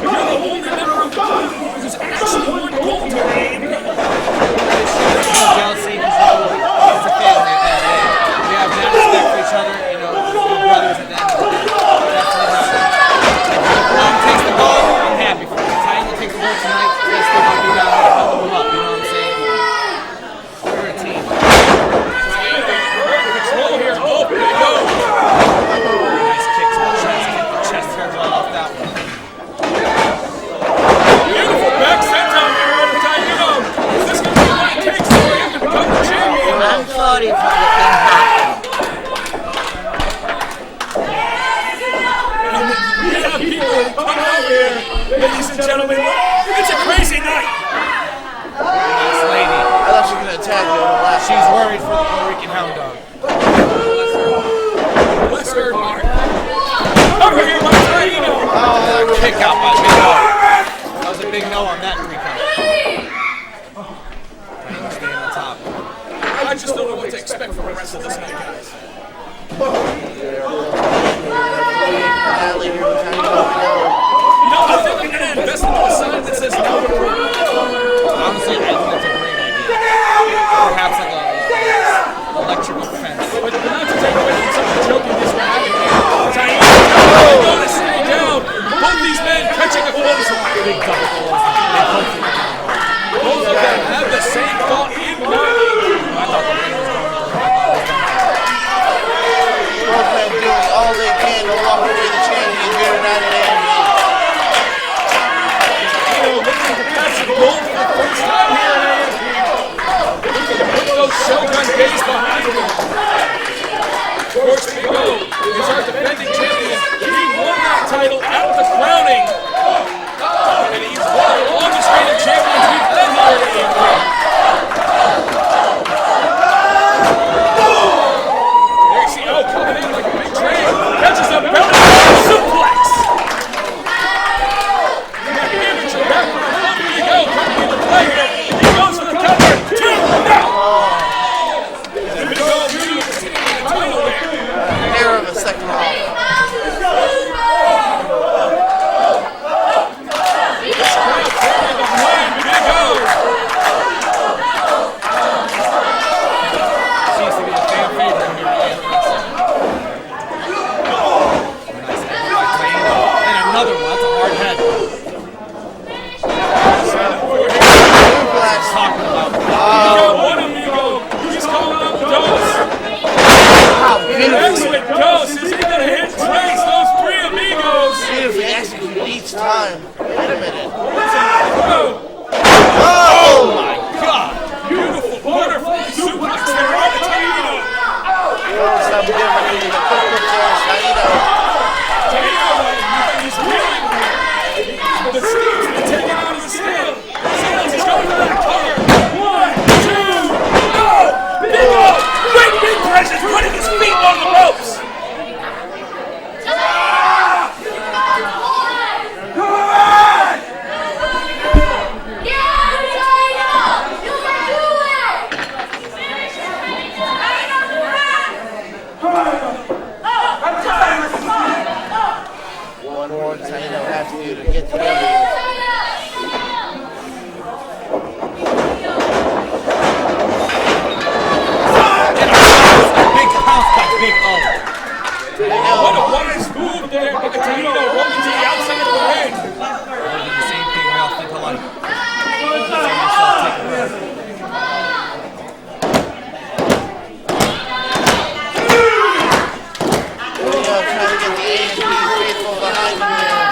You're the only member of the group who's actually won gold to AMP. There's no jealousy. It's a family at the end of the day. We have mad respect for each other. You know, we're brothers at the end of the day. expect from the rest of this night, guys? No, I think we're going to invest into a sign that says no. Honestly, I think that's a great idea. Perhaps like a electrical fence. But not to take away from some of the jokiness we're having here. Taino going to stay down. Both these men catching a clothesline. Big double clothesline. Both of them have the same thought in mind. I thought the ring was going to Both men doing all they can to walk away the champion here tonight at AMP. Looking to catch the gold for the first time here at AMP. Looking to put those Shogun days behind him. Of course, Big O is our defending champion. He won that title at the crowning. And he's one of the longest reigning champions we've had here at AMP. There you see O coming in like a big train. Catches a belly suplex. Error of a second half. Seems to be a fan favorite here. Nice head by Taino. And another one. That's a hard head. Talking about One amigo. He's calling up Dose. How beautifully, Excellent Dose. Is he going to hit trace those three amigos? beautifully executed each time. Wait a minute. Oh my God. Beautiful butterfly suplex there on the Taino. Something different here. The quick force, Taino. He's feeling the steam's been taken out of the scale. Sales is going for that cover. 1, 2, go! Big O! Great big presence putting his feet on the ropes. One more Taino has to do to get to W. big pounce by Big O. What a wise move there by Taino rolling to the outside of the ring. We'll do the same thing. We all think alike. See yourself take a breath. Trying to get the AMP faithful behind him here.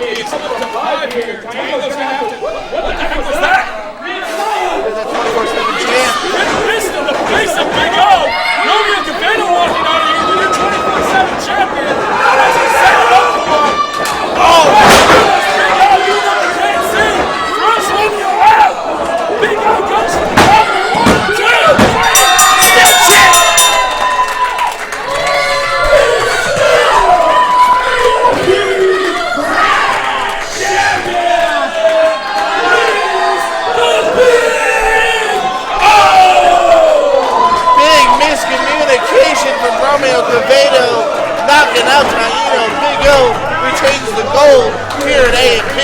It's up to 5 here. Taino's going to have to... What the heck was that? There's a 24/7 champ. Fist in the face of Big O. Romeo Cabana walking out of here with your 24/7 champion. As he set it up for him. Oh! Big O, you know you can't see. Throws Romeo out. Big O goes for the cover. 1, 2, 3. Step check. Big miscommunication from Romeo Cavado, knocking out Taino. Big O retains the gold here at AMP.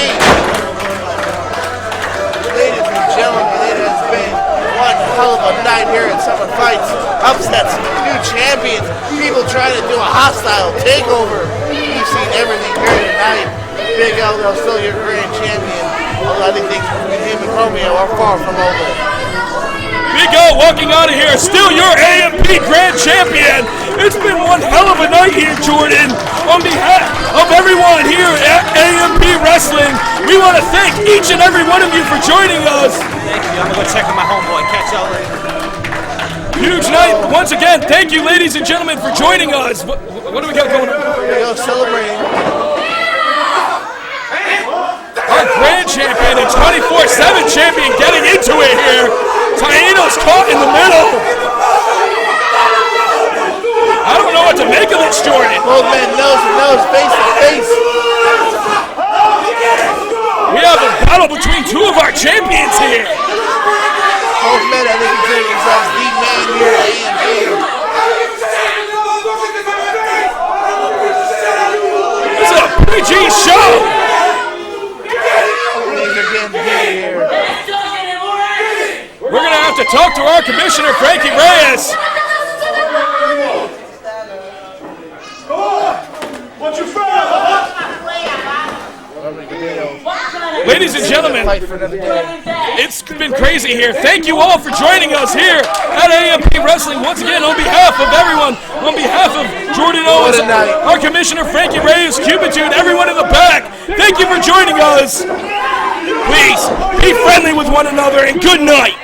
Ladies and gentlemen, it has been one hell of a night here at Summer Fights. Upsets, new champions, people trying to do a hostile takeover. You've seen everything here tonight. Big O, though, still your grand champion. Although I think things between him and Romeo are far from over. Big O walking out of here, still your AMP Grand Champion. It's been one hell of a night here, Jordan. On behalf of everyone here at AMP Wrestling, we want to thank each and every one of you for joining us. Thank you. I'm going to go check on my homeboy. Catch y'all later. Huge night. Once again, thank you, ladies and gentlemen, for joining us. What do we got going on? Big O celebrating. Our Grand Champion and 24/7 Champion getting into it here. Taino's caught in the middle. here. Both men, I think, consider themselves the man here at AMP. It's a PG show. Things are getting heated here. We're going to have to talk to our commissioner, Frankie Reyes. What you found? Ladies and gentlemen, it's been crazy here. Thank you all for joining us here at AMP Wrestling. Once again, on behalf of everyone, on behalf of Jordan Owens, our commissioner, Frankie Reyes, Cubitude, everyone in the back, thank you for joining us. Please, be friendly with one another, and good night.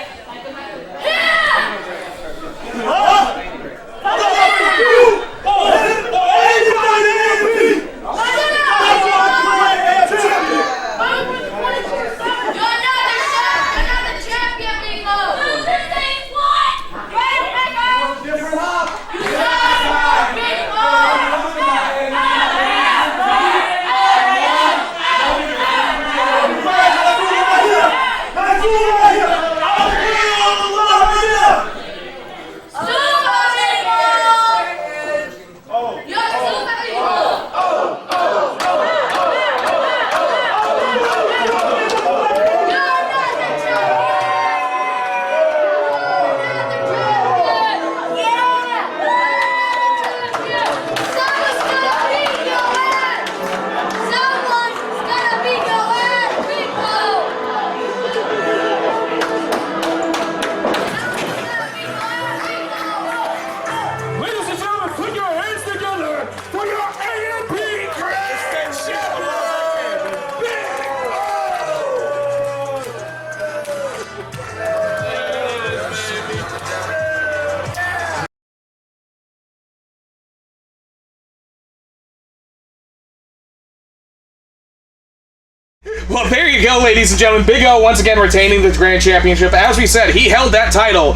Well, there you go, ladies and gentlemen. Big O once again retaining the Grand Championship. As we said, he held that title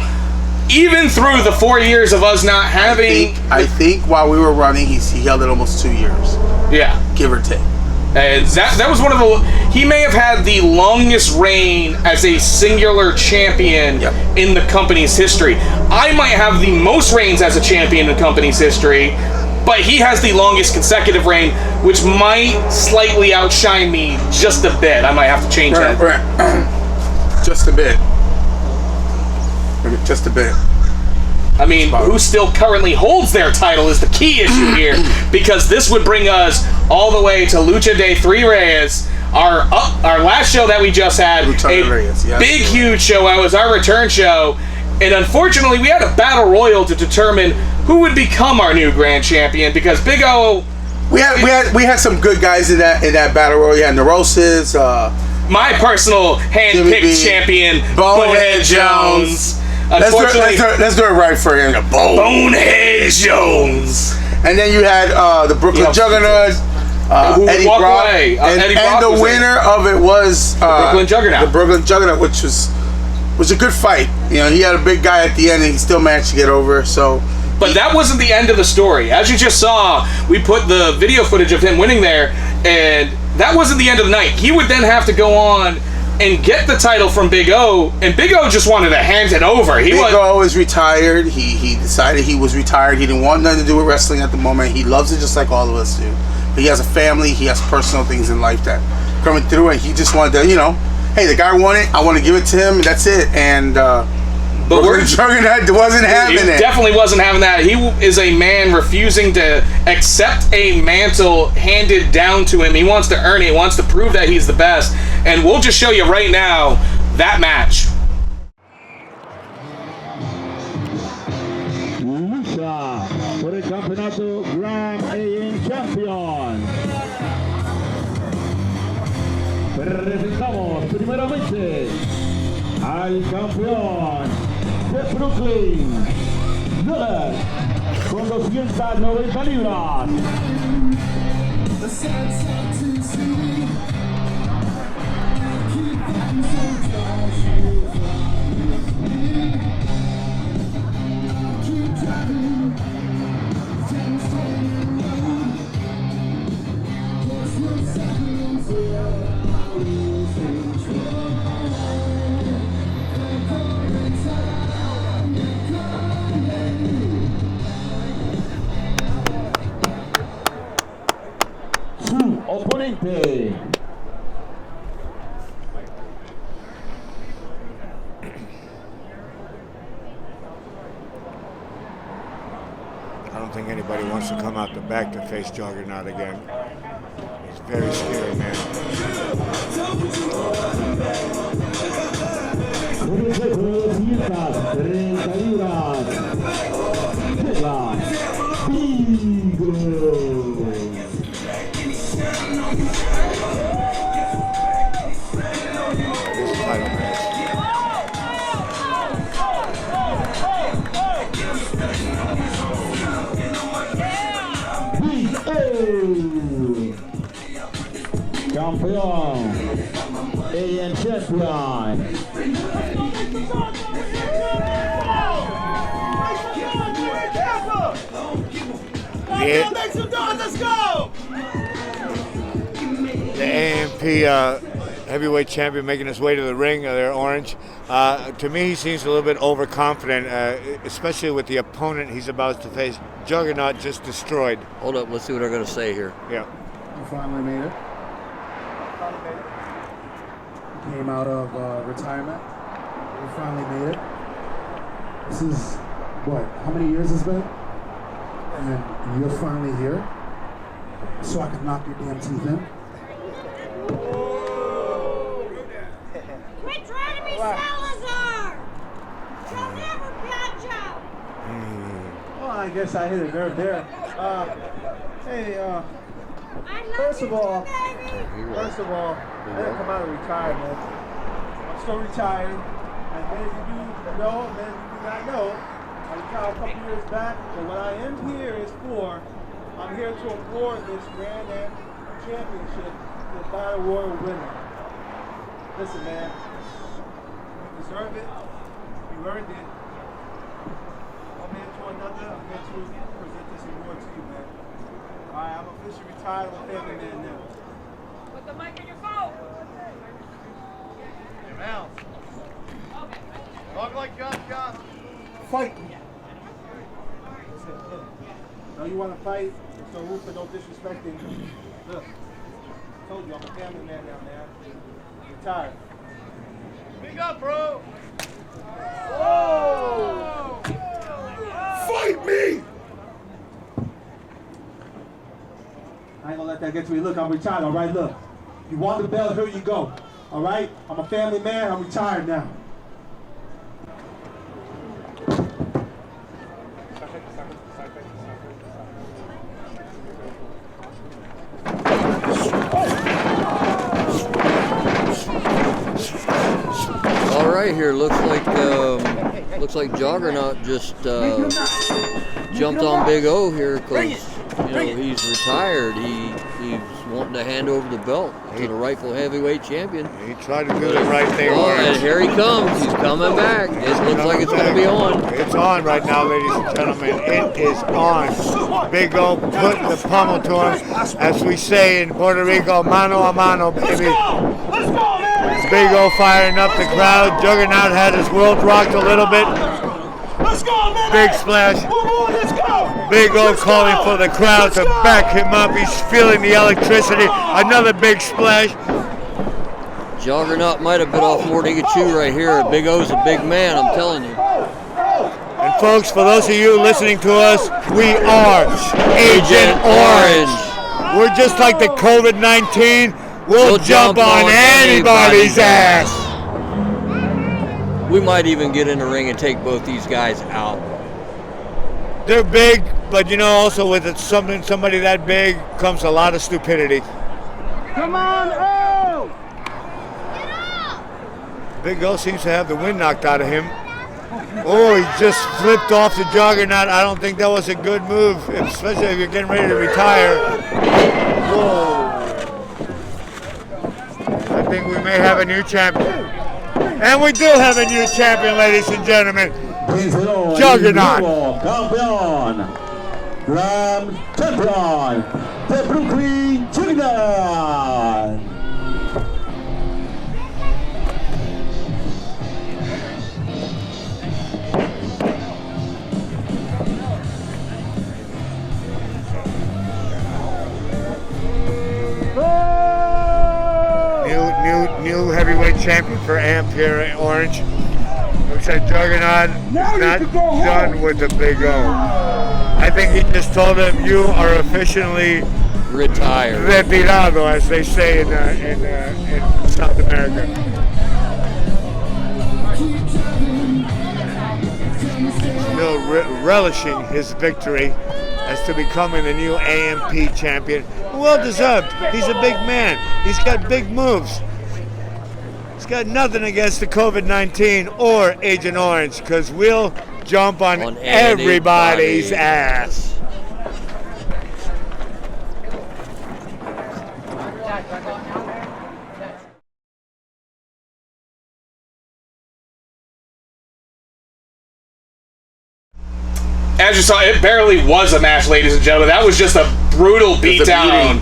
even through the 4 years of us not having... I think while we were running, he held it almost 2 years. Yeah. Give or take. And that was one of the... He may have had the longest reign as a singular champion in the company's history. I might have the most reigns as a champion in the company's history, but he has the longest consecutive reign, which might slightly outshine me just a bit. I might have to change that. Just a bit. Just a bit. I mean, who still currently holds their title is the key issue here, because this would bring us all the way to Lucha de Three Reyes, our last show that we just had, big, huge show. It was our return show, and unfortunately, we had a battle royal to determine who would become our new grand champion, because Big O... We had some good guys in that battle royal. You had Neurosis, my personal hand-picked champion, Bonehead Jones. Let's do it right for him. Bonehead Jones. And then you had the Brooklyn Juggernaut, Eddie Brock, and the winner of it was the Brooklyn Juggernaut. The Brooklyn Juggernaut, which was a good fight. You know, he had a big guy at the end, and he still managed to get over. So. But that wasn't the end of the story. As you just saw, we put the video footage of him winning there, and that wasn't the end of the night. He would then have to go on and get the title from Big O, and Big O just wanted to hand it over. Big O is retired. He decided he was retired. He didn't want nothing to do with wrestling at the moment. He loves it just like all of us do. But he has a family. He has personal things in life that coming through, and he just wanted to, hey, the guy won it. I want to give it to him, and that's it. And but Juggernaut wasn't having it. He definitely wasn't having that. He is a man refusing to accept a mantle handed down to him. He wants to earn it. He wants to prove that he's the best. And we'll just show you right now that match. Lucha por el campeonato Grand AM Champion. Presentamos primeramente al campeón de Brooklyn, Dogg, con 290 libras. don't think anybody wants to come out the back to face Juggernaut again. He's very scary, man. 30 libras. Llega Big O. This is title match. Big O. Campeón. AN champion. Yeah. Let's go! The AMP heavyweight champion making his way to the ring. They're orange. To me, he seems a little bit overconfident, especially with the opponent he's about to face. Juggernaut just destroyed. Hold up, let's see what they're going to say here. Yeah. You finally made it. Came out of retirement. You finally made it. This is, what, how many years it's been? And you're finally here. So I can knock your damn teeth in. Quit trying to be Salazar! You'll never catch up! Well, I guess I hit a nerve there. First of all, I didn't come out of retirement. I'm still retired. And many of you know, many of you do not know, I retired a couple years back. But what I am here is for, I'm here to award this Grand Am Championship to the Battle Royal winner. Listen, man, you deserve it. You earned it. One man to another, I'm here to present this award to you, man. All right, I'm officially retired. I'm a family man now. Put the mic in your phone! Hey, Mal. Talk like John. Fight me. Now you want to fight? There's no room for no disrespecting. Look, I told you I'm a family man now, man. I'm retired. Big up, bro. Whoa! Fight me! I ain't gonna let that get to me. Look, I'm retired, all right? Look, you want the belt, here you go. All right? I'm a family man, I'm retired now. All right, here looks like Juggernaut just jumped on Big O here because he's retired. He's wanting to hand over the belt to the rightful heavyweight champion. He tried to do the right thing. Oh, and here he comes. He's coming back. It looks like it's going to be on. It's on right now, ladies and gentlemen. It is on. Big O putting the pummel to him, as we say in Puerto Rico, mano a mano, baby. Let's go, man! Big O firing up the crowd. Juggernaut had his world rocked a little bit. Let's go, man! Big splash. Let's go! Big O calling for the crowd to back him up. He's feeling the electricity. Another big splash. Juggernaut might have bit off more than he could chew right here. Big O's a big man, I'm telling you. And folks, for those of you listening to us, we are Agent Orange. We're just like the COVID-19. We'll jump on anybody's ass. We might even get in the ring and take both these guys out. They're big, but you know, also with it, somebody that big comes a lot of stupidity. Come on, oh! Big O seems to have the wind knocked out of him. Oh, he just flipped off the Juggernaut. I don't think that was a good move, especially if you're getting ready to retire. Whoa. I think we may have a new champion. And we do have a new champion, ladies and gentlemen. Juggernaut. Campeón. Grand champion. The Brooklyn Juggernaut. New heavyweight champion for AMP here in Orange. Looks like Juggernaut is not done with the Big O. I think he just told him, you are officially retired. Retirado, as they say in South America. Still relishing his victory as to becoming the new AMP champion. Well deserved. He's a big man. He's got big moves. He's got nothing against the COVID-19 or Agent Orange, because we'll jump on everybody's ass. As you saw, it barely was a match, ladies and gentlemen. That was just a brutal beatdown.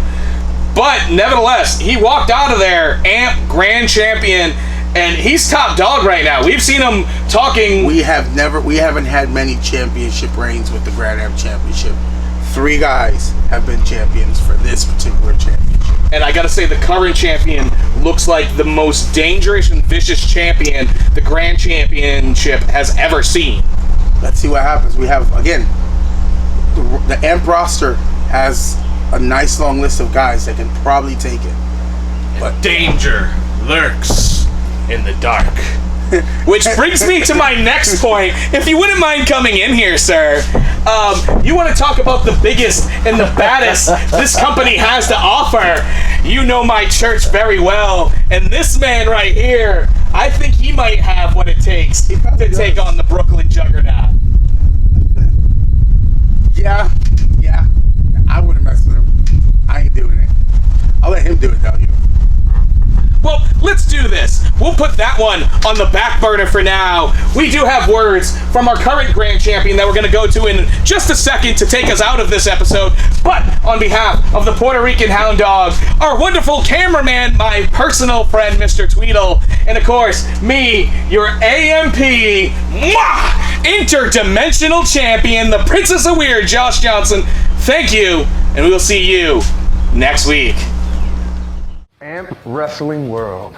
But nevertheless, he walked out of there, AMP Grand Champion, and he's top dog right now. We've seen him talking. We haven't had many championship reigns with the Grand Amp Championship. 3 guys have been champions for this particular championship. And I gotta say, the current champion looks like the most dangerous and vicious champion the Grand Championship has ever seen. Let's see what happens. We have, again, the AMP roster has a nice long list of guys that can probably take it. But danger lurks in the dark. Which brings me to my next point. If you wouldn't mind coming in here, sir. You want to talk about the biggest and the baddest this company has to offer. You know my church very well. And this man right here, I think he might have what it takes to take on the Brooklyn Juggernaut. Yeah. I wouldn't mess with him. I ain't doing it. I'll let him do it, though. Well, let's do this. We'll put that one on the back burner for now. We do have words from our current Grand Champion that we're going to go to in just a second to take us out of this episode. But on behalf of the Puerto Rican Hound Dog, our wonderful cameraman, my personal friend, Mr. Tweedle, and of course, me, your AMP interdimensional champion, the Princess of Weird, Josh Johnson, thank you, and we will see you next week. AMP Wrestling World.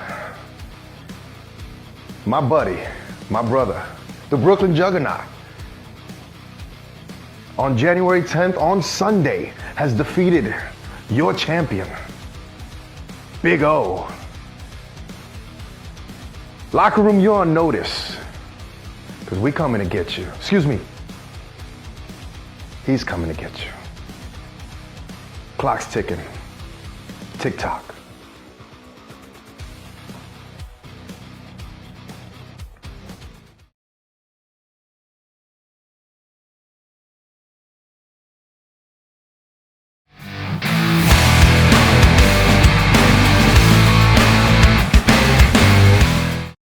My buddy, my brother, the Brooklyn Juggernaut, on January 10th, on Sunday, has defeated your champion, Big O. Locker room, you're on notice, because we coming to get you. Excuse me. He's coming to get you. Clock's ticking. Tick-tock.